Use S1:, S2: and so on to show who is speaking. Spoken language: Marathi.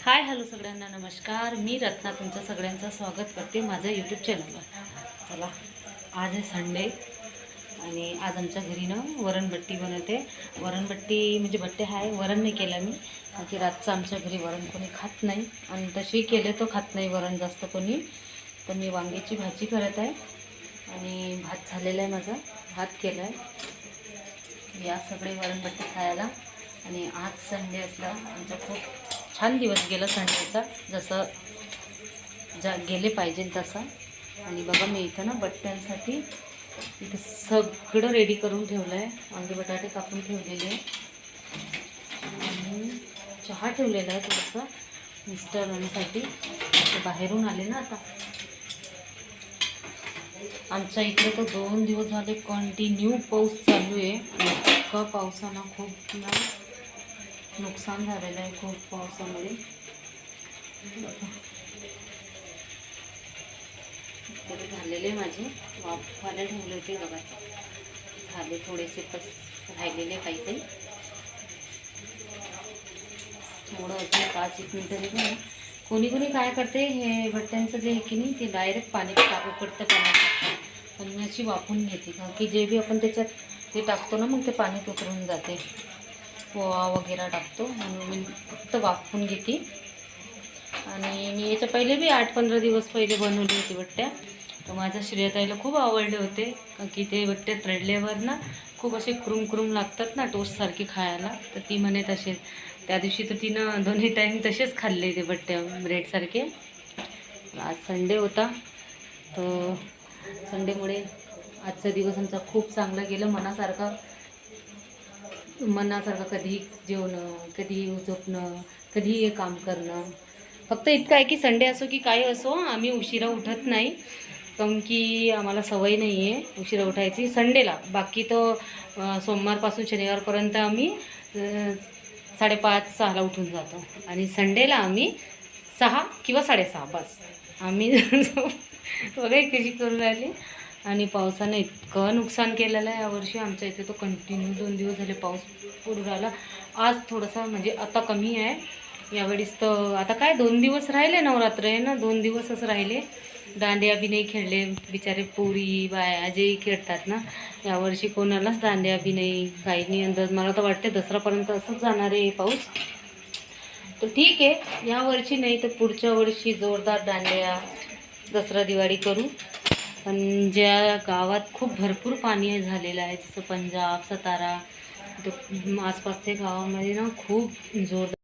S1: हाय हॅलो सगळ्यांना नमस्कार. मी रत्ना तुमचं सगळ्यांचं स्वागत करते माझ्या यूट्यूब चॅनलवर. चला, आज आहे संडे आणि आज आमच्या घरी ना वरणबट्टी बनवते. वरणबट्टी म्हणजे बट्टे आहे, वरण नाही केलं मी, की रातचं आमच्या घरी वरण कोणी खात नाही आणि तशी केले तो खात नाही वरण जास्त कोणी. तर मी वांग्याची भाजी करत आहे आणि भात झालेला आहे माझा, भात केला आहे. या सगळे वरणबट्टी खायला. आणि आज संडे असला आमचा खूप छान दिवस गेला संडेचा, जसं गेले पाहिजे तसा. आणि बघा मी इथं ना बट्ट्यांसाठी इथं सगळं रेडी करून ठेवलं आहे. वांगे बटाटे कापून ठेवलेले आहे आणि चहा ठेवलेला आहे थोडंसं मिस्टरांसाठी. ते बाहेरून आले ना आता. आमच्या इकडे तर 2 दिवस झाले कंटिन्यू पाऊस चालू आहे. इतका पावसानं खूप नुकसान झालेलं आहे, खूप पावसामुळे. तरी झालेले माझे वाफायला ठेवले होते बघा, झाले थोडेसे राहिलेले काही काही. थोडं अजून 5-1 मिनटं निघून. कोणी कोणी काय करते, हे बट्ट्यांचं जे आहे की नाही ते डायरेक्ट पाणी टाकू पडतं पाण्यात, पण मी अशी वाफून घेते का की जे बी आपण त्याच्यात ते टाकतो ना मग ते पाणी उतरून जाते. पोहा वगैरे टाकतो म्हणून मी फक्त वाफून घेते. आणि मी याच्या पहिले बी 8-15 दिवस पहिले बनवली होती बट्ट्या. तर माझ्या श्रेयताईला खूप आवडले होते की ते बट्टे तळल्यावर ना खूप असे क्रुम लागतात ना टोस्टसारखे खायला. तर ती म्हणे तसे, त्या दिवशी तर तिनं 2 टाईम तसेच खाल्ले ते बट्ट्या ब्रेडसारखे. आज संडे होता, तर संडेमुळे आजचा दिवस आमचा खूप चांगला गेला. मनासारखं कधी जेवणं, कधी झोपणं, कधी हे काम करणं. फक्त इतकं आहे की संडे असो की काही असो आम्ही उशिरा उठत नाही, कारण की आम्हाला सवय नाही आहे उशिरा उठायची संडेला. बाकी तो सोमवारपासून शनिवारपर्यंत आम्ही 5:30-6ला उठून जातो आणि संडेला आम्ही 6 किंवा 6:30 बस आम्ही बघा कशी करून राहिली. आणि पावसाने इतकं नुकसान केलेलं आहे यावर्षी आमच्या इथे. तो कंटिन्यू 2 दिवस झाले पाऊस पडून राहिला. आज थोडासा म्हणजे आता कमी आहे यावेळेस. तर आता काय 2 दिवस राहिले, नवरात्र आहे ना, 2 दिवसच राहिले. दांडिया बी नाही खेळले बिचारे, पोरी बाया जे खेळतात ना. यावर्षी कोणालाच दांडिया बी नाही, काही नाही. अंदाज मला तर वाटते दसरापर्यंत असंच जाणार आहे पाऊस. तर ठीक आहे, यावर्षी नाही तर पुढच्या वर्षी जोरदार दांडिया दसरा दिवाळी करू. पण ज्या गावात खूप भरपूर पाणी झालेलं आहे, जसं पंजाब, सातारा, तर आसपासच्या गावामध्ये ना खूप जोरदार